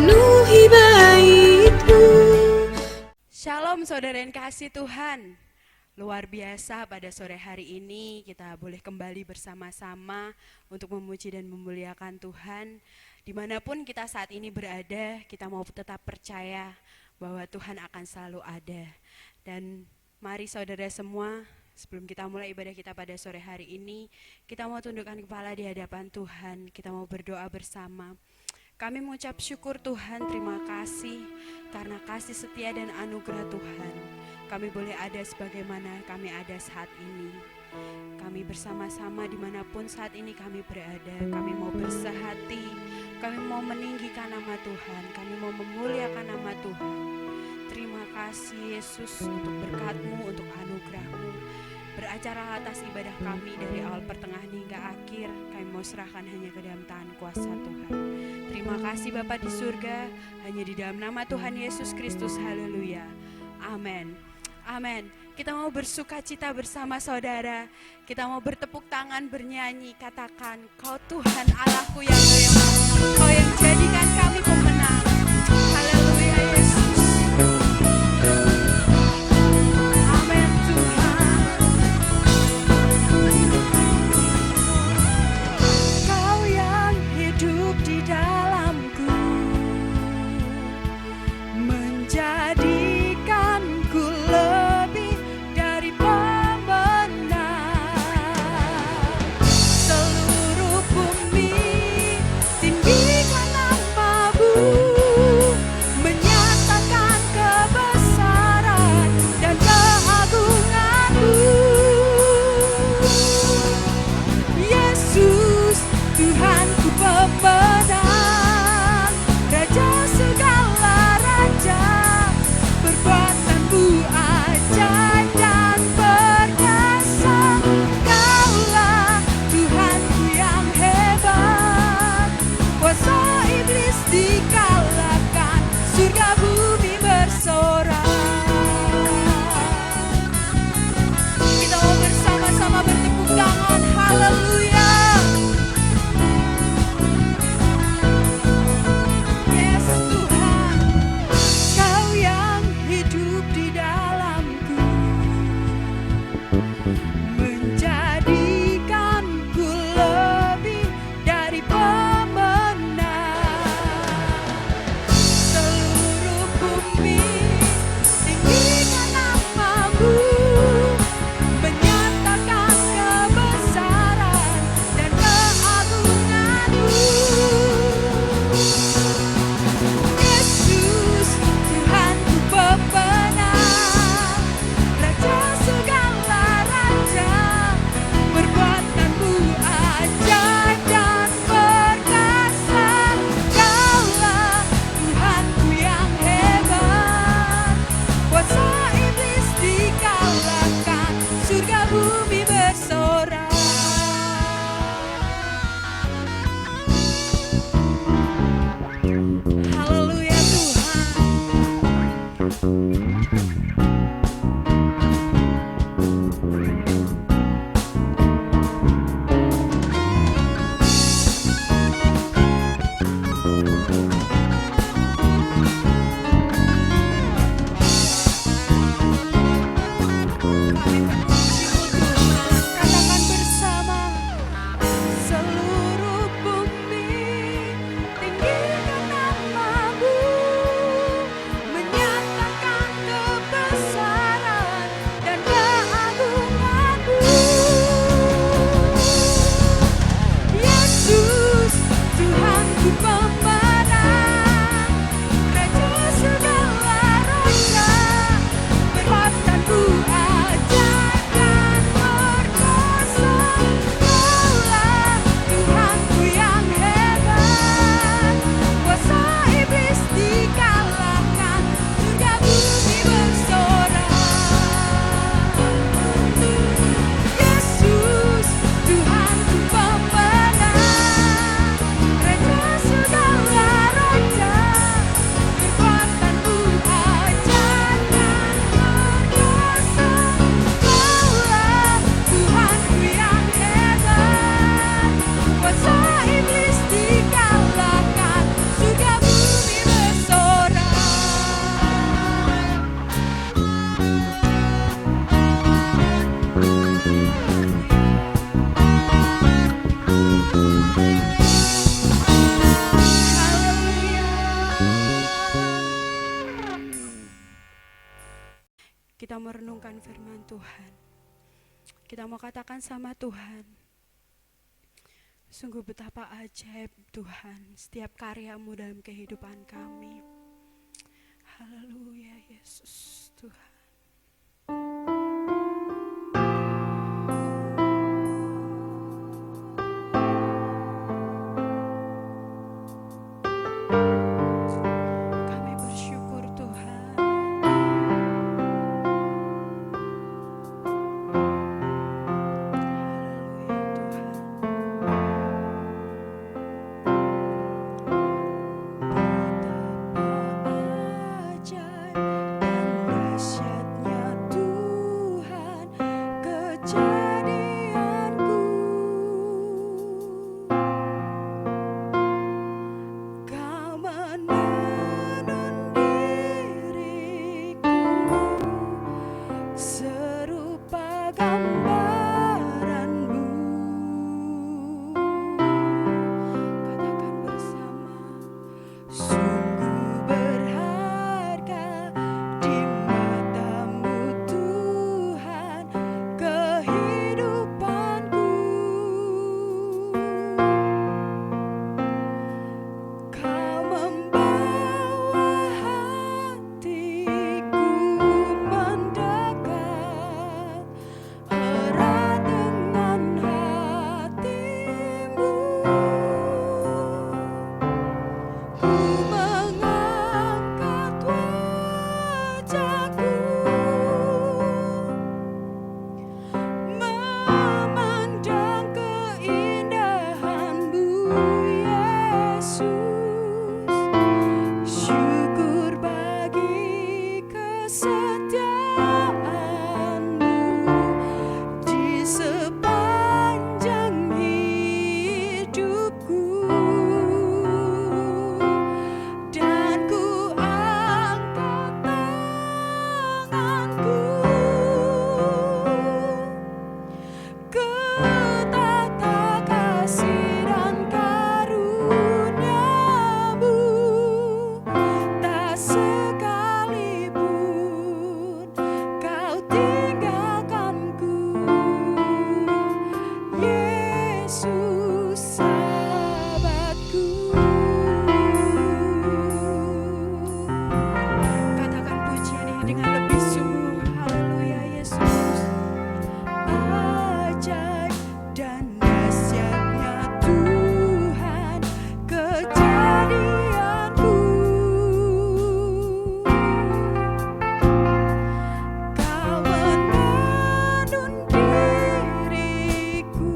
penuhi bait-Mu. Shalom saudara yang kasih Tuhan. Luar biasa pada sore hari ini kita boleh kembali bersama-sama untuk memuji dan memuliakan Tuhan. Dimanapun kita saat ini berada, kita mau tetap percaya bahwa Tuhan akan selalu ada. Dan mari saudara semua, sebelum kita mulai ibadah kita pada sore hari ini, kita mau tundukkan kepala di hadapan Tuhan, kita mau berdoa bersama. Kami mengucap syukur Tuhan, terima kasih karena kasih setia dan anugerah Tuhan. Kami boleh ada sebagaimana kami ada saat ini. Kami bersama-sama dimanapun saat ini kami berada. Kami mau bersehati, kami mau meninggikan nama Tuhan, kami mau memuliakan nama Tuhan. Terima kasih Yesus untuk berkat-Mu, untuk anugerah-Mu. Beracara atas ibadah kami dari awal pertengahan hingga akhir. Kami mau serahkan hanya ke dalam tangan kuasa Tuhan. Terima kasih Bapa di surga, hanya di dalam nama Tuhan Yesus Kristus. Haleluya. Amin. Amin. Kita mau bersuka cita bersama saudara. Kita mau bertepuk tangan, bernyanyi, katakan, Kau Tuhan Allahku yang hebat, Kau yang jadikan kami pemenang. Haleluya Yesus. Amin Tuhan. Kau yang hidup di dalamku, menjadikanku lebih dari pemenang. Seluruh bumi tinggikan nama-Mu, menyatakan kebesaran dan keagungan-Mu. Yesus, Tuhanku pemenang, Raja segala raja, perbuatan-Mu ajaib dan perkasa. Kaulah Tuhanku yang hebat, kuasa iblis dikalahkan, surga bumi bersorak. Kita mau bersama-sama bertepuk tangan, haleluya. Yes Tuhan, Kau yang hidup di dalamku, menjadikanku lebih dari pemenang. Seluruh bumi tinggikan nama-Mu, menyatakan kebesaran dan keagungan-Mu. Yesus, Tuhanku pemenang, Raja segala raja, perbuatan-Mu ajaib dan perkasa. Kaulah Tuhanku yang hebat, kita merenungkan firman Tuhan. Kita mau katakan sama Tuhan, sungguh betapa ajaib Tuhan setiap karyamu dalam kehidupan kami. Haleluya Yesus Tuhan. Kami bersyukur Tuhan. Serupa gambaran-Mu, katakan bersama, sungguh berharga di mata-Mu Tuhan kehidupanku. Kau membawa hatiku mendekat erat dengan hati-Mu. Ku mengangkat wajahku, memandang keindahan-Mu Yesus. Syukur bagi kesetiaan-Mu di sepanjang hidupku. Dan ku angkat tanganku ke tata kasih dan karunia-Mu. Tak sekalipun Kau tinggalkanku, Yesus sahabatku. Katakan pujian ini dengan lebih sungguh. Haleluya Yesus. Ajaib dan dahsyatnya Tuhan kejadianku. Kau menenun diriku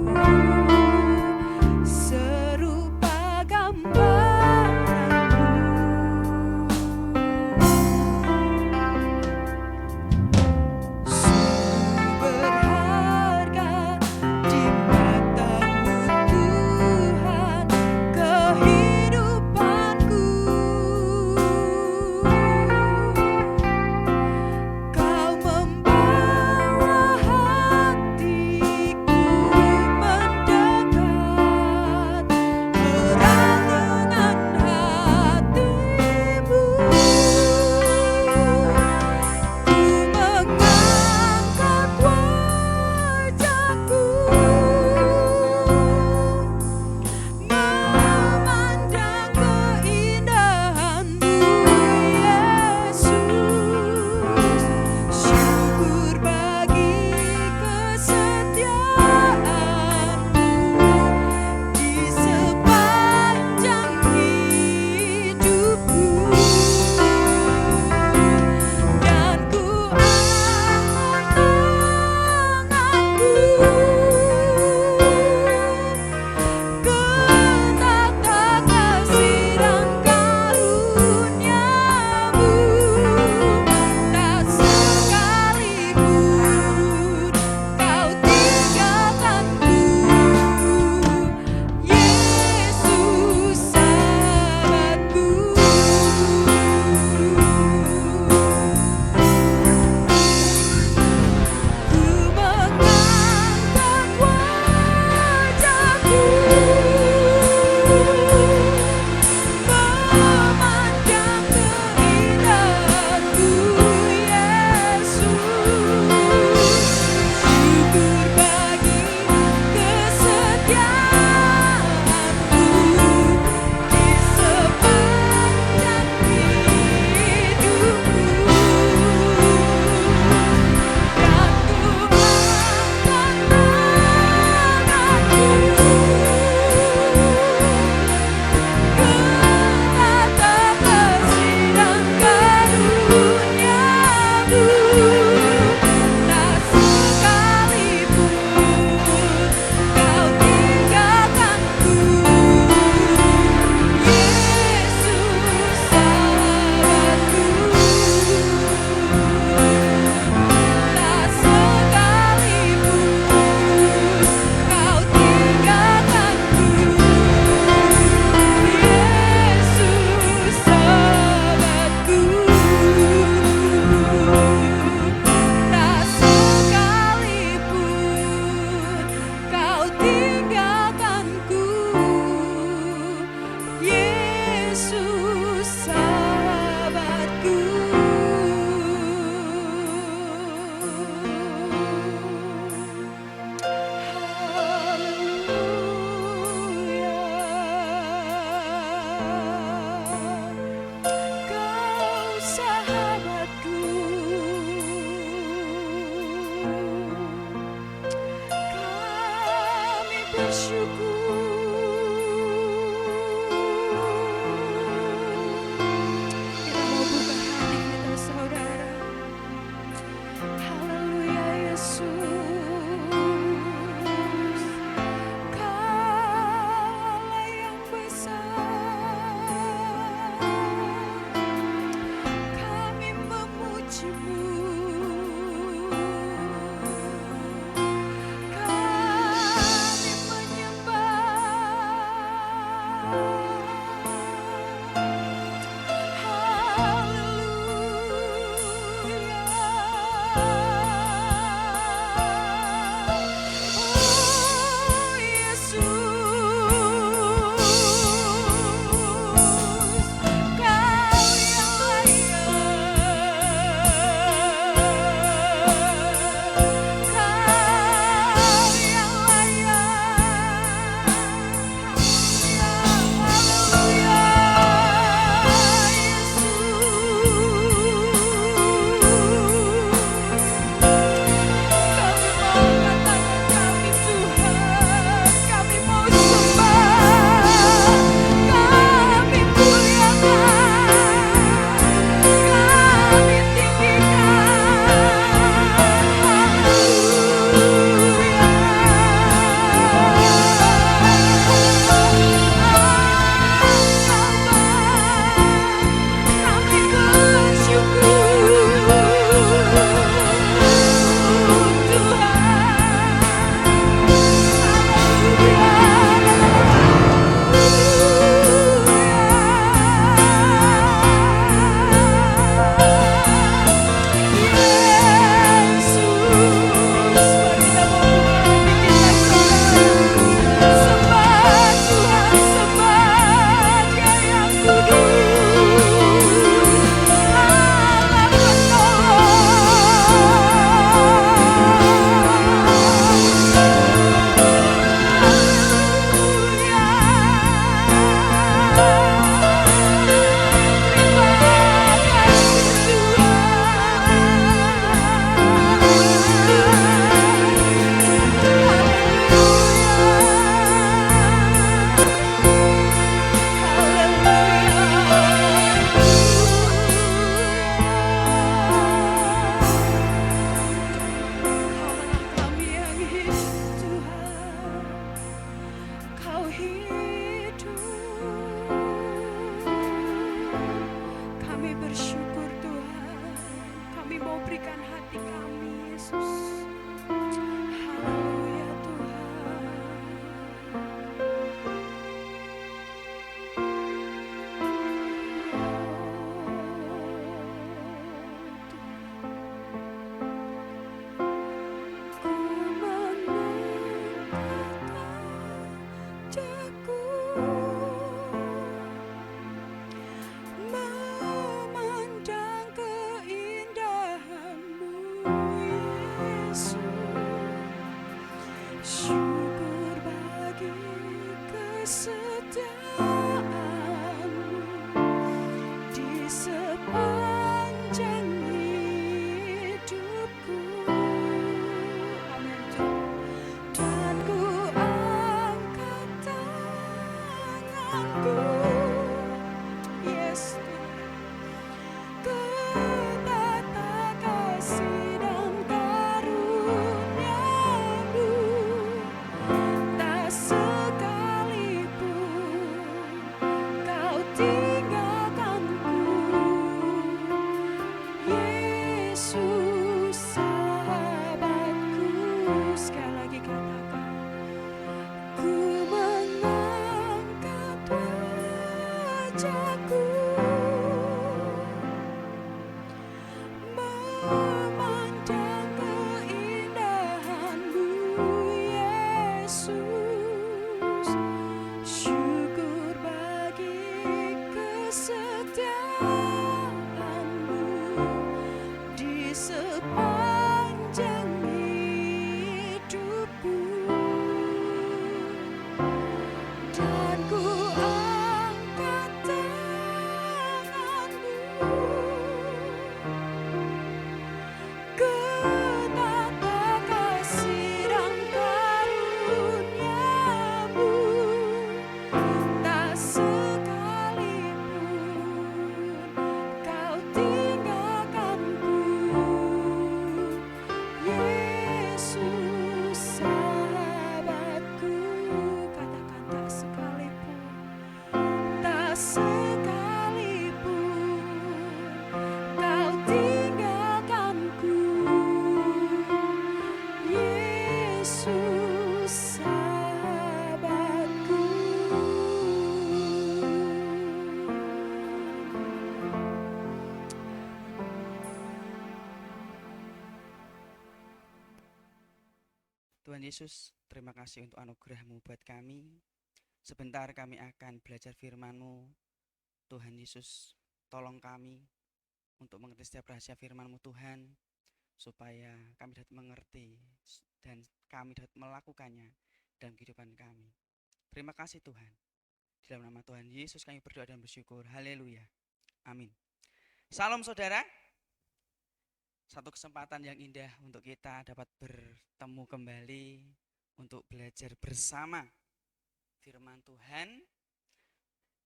serupa gambaran-Mu. kami mau berikan hati kami, Yesus. Haleluya Tuhan. Memandang keindahan-Mu, Yesus. Syukur bagi kesetiaan-Mu di sepanjang hidupku. Amin Tuhan. Dan ku angkat tanganku, Yes, ke tata kasih dan karunia-Mu. Tak sekalipun Kau tinggalkanku, Yesus sahabatku. Sekali lagi katakan, ku mengangkat wajahku, memandang keindahan-Mu, Yesus. Syukur bagi kesetiaan-Mu di sepanjang hidupku. Dan ku angkat tanganku ke tata kasih dan karunia-Mu. Tak sekalipun Kau tinggalkanku, Yesus sahabatku. Katakan, tak sekalipun, tak sekalipun Kau tinggalkanku, Yesus sahabatku. Tuhan Yesus, terima kasih untuk anugerah-Mu buat kami. Sebentar kami akan belajar firman-Mu. Tuhan Yesus, tolong kami untuk mengerti setiap rahasia firman-Mu Tuhan, supaya kami dapat mengerti dan kami dapat melakukannya dalam kehidupan kami. Terima kasih Tuhan. Di dalam nama Tuhan Yesus kami berdoa dan bersyukur. Haleluya. Amin. Salam saudara. Satu kesempatan yang indah untuk kita dapat bertemu kembali untuk belajar bersama firman Tuhan.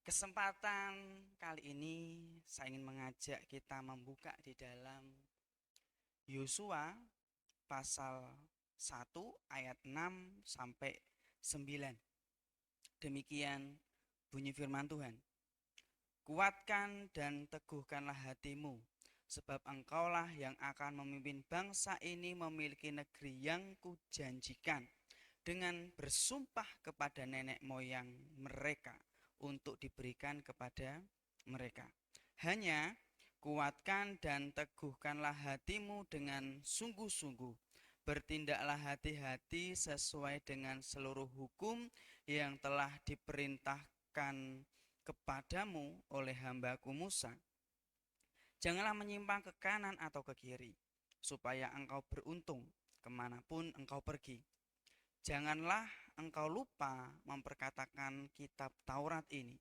Kesempatan kali ini saya ingin mengajak kita membuka di dalam Yosua pasal 1 ayat 6 sampai 9. Demikian bunyi firman Tuhan. Kuatkan dan teguhkanlah hatimu, sebab engkaulah yang akan memimpin bangsa ini memiliki negeri yang kujanjikan, dengan bersumpah kepada nenek moyang mereka untuk diberikan kepada mereka. Hanya kuatkan dan teguhkanlah hatimu dengan sungguh-sungguh. Bertindaklah hati-hati sesuai dengan seluruh hukum yang telah diperintahkan kepadamu oleh hambaku Musa. Janganlah menyimpang ke kanan atau ke kiri, supaya engkau beruntung kemanapun engkau pergi. Janganlah engkau lupa memperkatakan kitab Taurat ini,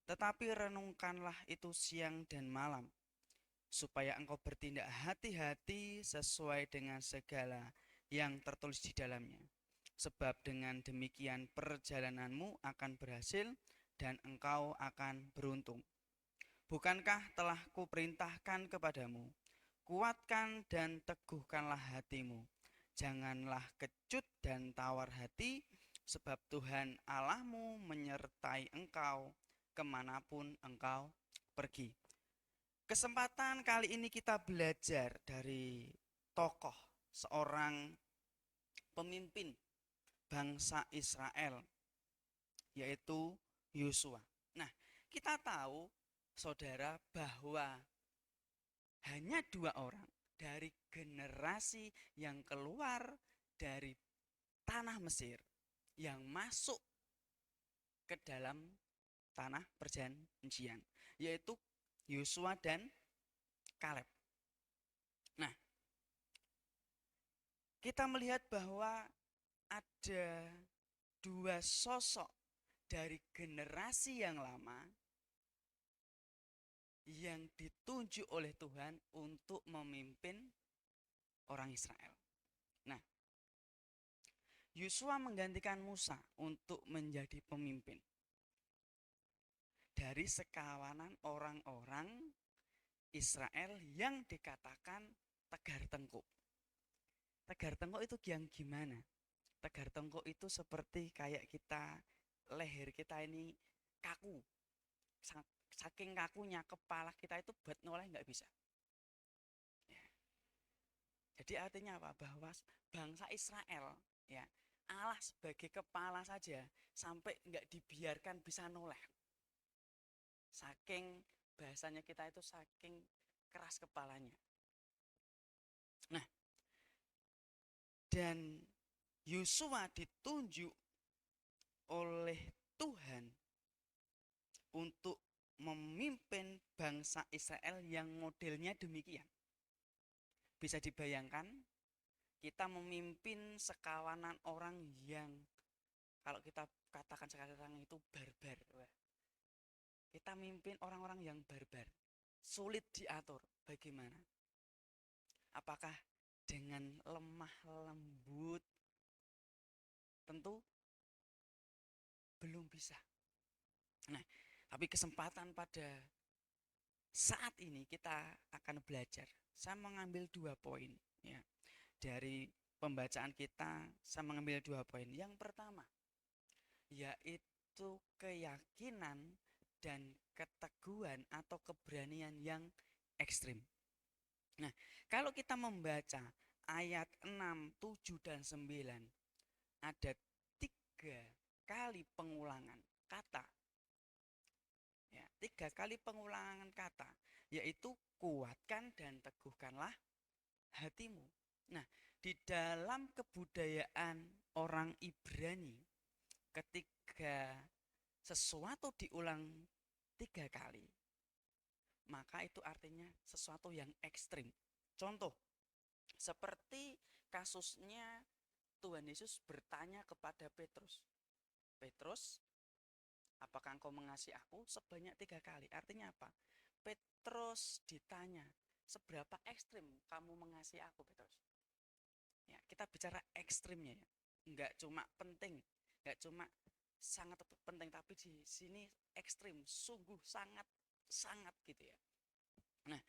tetapi renungkanlah itu siang dan malam, supaya engkau bertindak hati-hati sesuai dengan segala yang tertulis di dalamnya. Sebab dengan demikian perjalananmu akan berhasil dan engkau akan beruntung. Bukankah telah kuperintahkan kepadamu, kuatkan dan teguhkanlah hatimu, janganlah kecut dan tawar hati, sebab Tuhan Allahmu menyertai engkau kemanapun engkau pergi. Kesempatan kali ini kita belajar dari tokoh seorang pemimpin bangsa Israel, yaitu Yosua. Nah, kita tahu saudara bahwa hanya 2 orang dari generasi yang keluar dari tanah Mesir yang masuk ke dalam tanah perjanjian, yaitu Yosua dan Kaleb. Nah, kita melihat bahwa ada 2 sosok dari generasi yang lama yang ditunjuk oleh Tuhan untuk memimpin orang Israel. Nah, Yosua menggantikan Musa untuk menjadi pemimpin dari sekawanan orang-orang Israel yang dikatakan tegar tengkuk. Tegar tengkuk itu yang gimana? Tegar tengkuk itu seperti kayak kita, leher kita ini kaku. Saking kakunya kepala kita itu buat noleh nggak bisa. Ya. Jadi artinya apa? Bahwa bangsa Israel, ya, Allah sebagai kepala saja sampai nggak dibiarkan bisa noleh. Saking bahasanya kita itu saking keras kepalanya. Nah, dan Yosua ditunjuk oleh Tuhan untuk memimpin bangsa Israel yang modelnya demikian. Bisa dibayangkan kita memimpin sekawanan orang yang kalau kita katakan sekarang itu barbar. Kita mimpin orang-orang yang barbar, sulit diatur. Bagaimana? Apakah dengan lemah lembut? Tentu belum bisa. Nah, tapi kesempatan pada saat ini kita akan belajar. Saya mengambil 2 poin, ya. Dari pembacaan kita, saya mengambil 2 poin. Yang pertama, yaitu keyakinan dan keteguhan atau keberanian yang ekstrim. Nah, kalau kita membaca ayat 6, 7, dan 9, ada 3 kali pengulangan kata. Ya, 3 kali pengulangan kata, yaitu kuatkan dan teguhkanlah hatimu. Nah, di dalam kebudayaan orang Ibrani, ketika sesuatu diulang 3 kali, maka itu artinya sesuatu yang ekstrim. Contoh, seperti kasusnya Tuhan Yesus bertanya kepada Petrus, Petrus, apakah engkau mengasihi aku? Sebanyak 3 kali. Artinya apa? Petrus ditanya, seberapa ekstrim kamu mengasihi aku, Petrus? Ya, kita bicara ekstrimnya, ya. Enggak cuma penting, enggak cuma sangat penting, tapi di sini ekstrim, sungguh sangat gitu ya. Nah,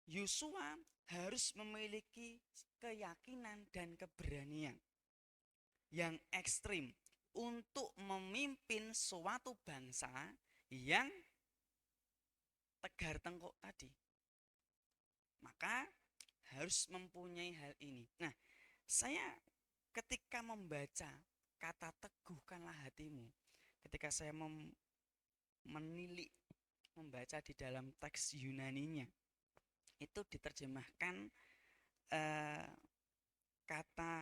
Yosua harus memiliki keyakinan dan keberanian yang ekstrim untuk memimpin suatu bangsa yang tegar tengkuk tadi. Maka harus mempunyai hal ini. Nah, saya ketika membaca kata teguhkanlah hatimu, ketika saya menilik membaca di dalam teks Yunaninya, itu diterjemahkan kata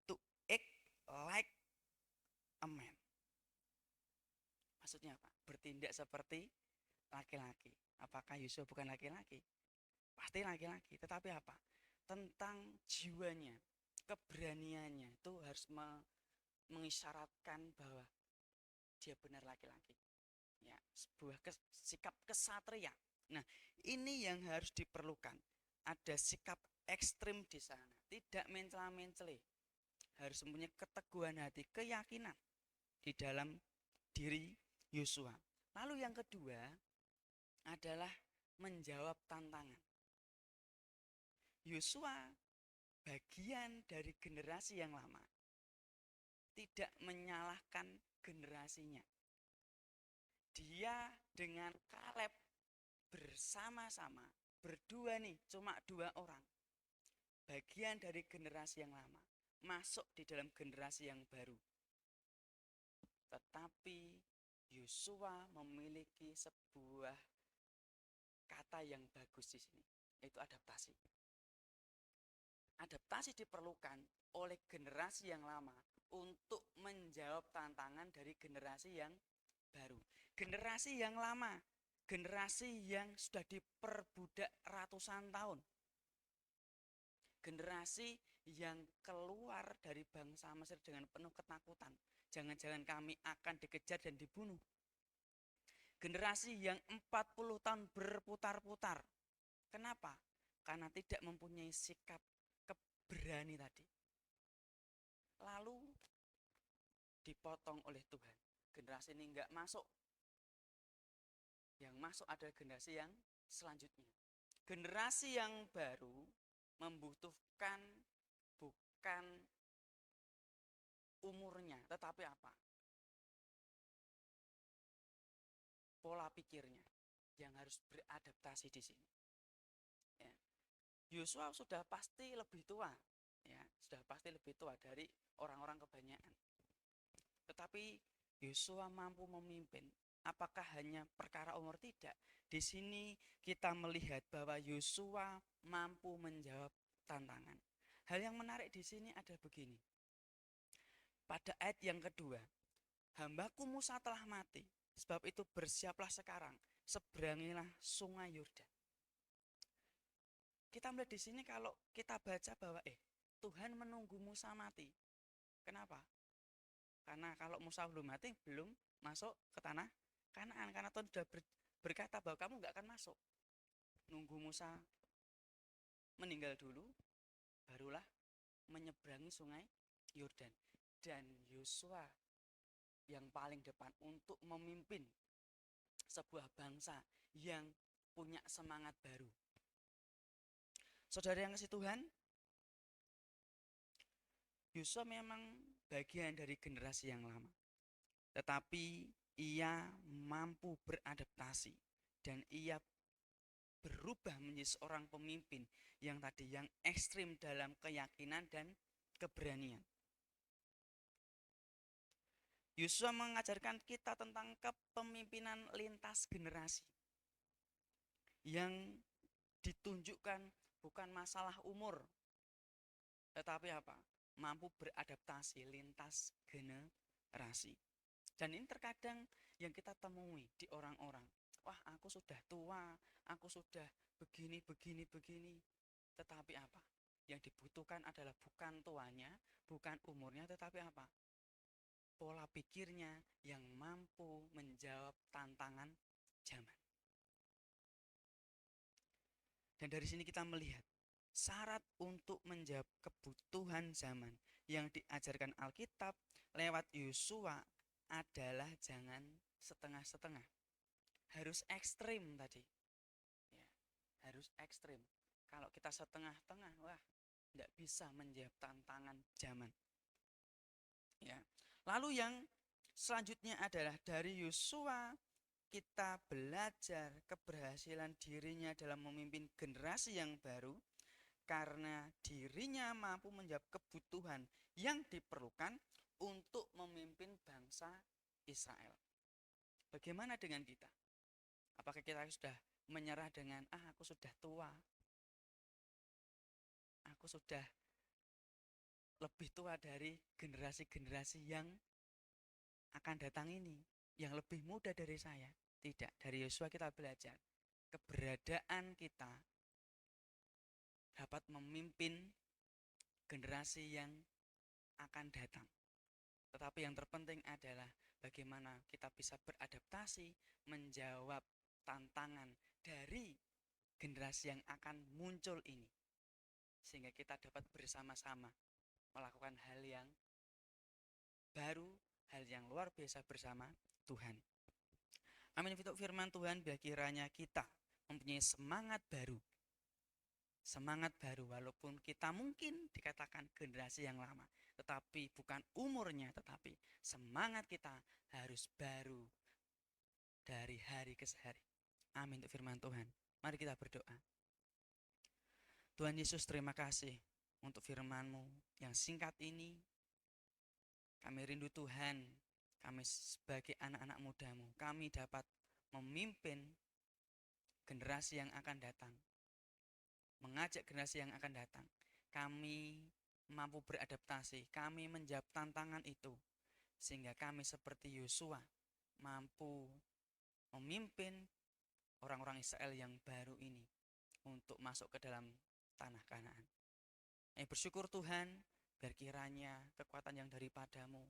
to act like a man. Maksudnya apa? Bertindak seperti laki-laki. Apakah Yosua bukan laki-laki? Pasti laki-laki. Tetapi apa? Tentang jiwanya, keberaniannya itu harus mengisyaratkan bahwa dia benar laki-laki. Ya, sebuah sikap kesatria. Nah, ini yang harus diperlukan. Ada sikap ekstrim di sana, tidak mencela-mencele. Harus mempunyai keteguhan hati, keyakinan di dalam diri Yosua. Lalu yang kedua adalah menjawab tantangan. Yosua bagian dari generasi yang lama, tidak menyalahkan generasinya. Dia dengan Kaleb bersama-sama berdua nih, cuma 2 orang, bagian dari generasi yang lama masuk di dalam generasi yang baru. Tetapi Yosua memiliki sebuah kata yang bagus di sini, yaitu adaptasi. Adaptasi diperlukan oleh generasi yang lama untuk menjawab tantangan dari generasi yang baru. Generasi yang lama, generasi yang sudah diperbudak ratusan tahun. Generasi yang keluar dari bangsa Mesir dengan penuh ketakutan. Jangan-jangan kami akan dikejar dan dibunuh. Generasi yang 40 tahun berputar-putar. Kenapa? Karena tidak mempunyai sikap berani tadi. Lalu dipotong oleh Tuhan. Generasi ini enggak masuk. Yang masuk adalah generasi yang selanjutnya. Generasi yang baru membutuhkan bukan umurnya, tetapi apa? Pola pikirnya yang harus beradaptasi di sini. Ya. Yosua sudah pasti lebih tua, ya, sudah pasti lebih tua dari orang-orang kebanyakan. Tetapi Yosua mampu memimpin. Apakah hanya perkara umur? Tidak. Di sini kita melihat bahwa Yosua mampu menjawab tantangan. Hal yang menarik di sini ada begini. Pada ayat yang kedua, hambaku Musa telah mati, sebab itu bersiaplah sekarang, seberangilah sungai Yordan. Kita melihat di sini kalau kita baca bahwa Tuhan menunggu Musa mati. Kenapa? Karena kalau Musa belum mati, belum masuk ke tanah Kanaan. Karena Tuhan sudah berkata bahwa kamu nggak akan masuk. Nunggu Musa meninggal dulu, barulah menyeberangi sungai Yordan. Dan Yosua yang paling depan untuk memimpin sebuah bangsa yang punya semangat baru. Saudara yang kasih Tuhan, Yosua memang bagian dari generasi yang lama. Tetapi ia mampu beradaptasi dan ia berubah menjadi seorang pemimpin yang ekstrim dalam keyakinan dan keberanian. Yosua mengajarkan kita tentang kepemimpinan lintas generasi yang ditunjukkan bukan masalah umur, tetapi apa? Mampu beradaptasi lintas generasi. Dan ini terkadang yang kita temui di orang-orang. Wah, aku sudah tua, aku sudah begini. Tetapi apa? Yang dibutuhkan adalah bukan tuanya, bukan umurnya, tetapi apa? Pola pikirnya yang mampu menjawab tantangan zaman. Dan dari sini kita melihat syarat untuk menjawab kebutuhan zaman yang diajarkan Alkitab lewat Yosua adalah jangan setengah-setengah. Harus ekstrim tadi. Ya, harus ekstrim. Kalau kita setengah-tengah, wah, tidak bisa menjawab tantangan zaman. Ya. Lalu yang selanjutnya adalah dari Yosua kita belajar keberhasilan dirinya dalam memimpin generasi yang baru karena dirinya mampu menjawab kebutuhan yang diperlukan untuk memimpin bangsa Israel. Bagaimana dengan kita? Apakah kita sudah menyerah dengan aku sudah tua, aku sudah lebih tua dari generasi-generasi yang akan datang ini, yang lebih muda dari saya? Tidak. Dari Yosua kita belajar keberadaan kita dapat memimpin generasi yang akan datang. Tetapi yang terpenting adalah bagaimana kita bisa beradaptasi menjawab tantangan dari generasi yang akan muncul ini. Sehingga kita dapat bersama-sama melakukan hal yang baru, hal yang luar biasa bersama Tuhan. Amin. Untuk firman Tuhan, biar kiranya kita mempunyai semangat baru. Semangat baru walaupun kita mungkin dikatakan generasi yang lama. Tetapi bukan umurnya, tetapi semangat kita harus baru. dari hari ke hari. Amin untuk firman Tuhan. Mari kita berdoa. Tuhan Yesus, terima kasih untuk firman-Mu yang singkat ini. Kami rindu Tuhan, kami sebagai anak-anak muda-Mu, kami dapat memimpin generasi yang akan datang, mengajak generasi yang akan datang. Kami mampu beradaptasi, kami menjawab tantangan itu, sehingga kami seperti Yosua mampu memimpin orang-orang Israel yang baru ini untuk masuk ke dalam tanah Kanaan. Kami bersyukur Tuhan, biar kiranya kekuatan yang daripadamu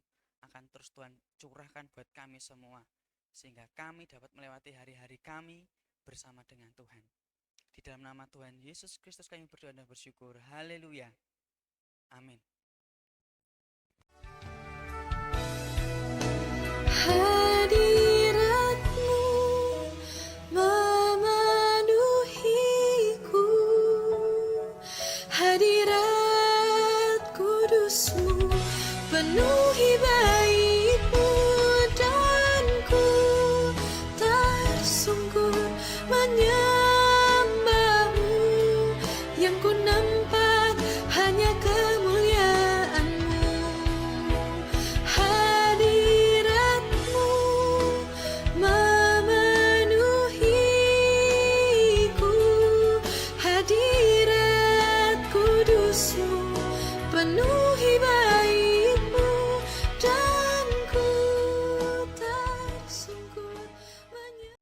akan terus Tuhan curahkan buat kami semua, sehingga kami dapat melewati hari-hari kami bersama dengan Tuhan. Di dalam nama Tuhan Yesus Kristus kami berdoa dan bersyukur. Haleluya. Amin.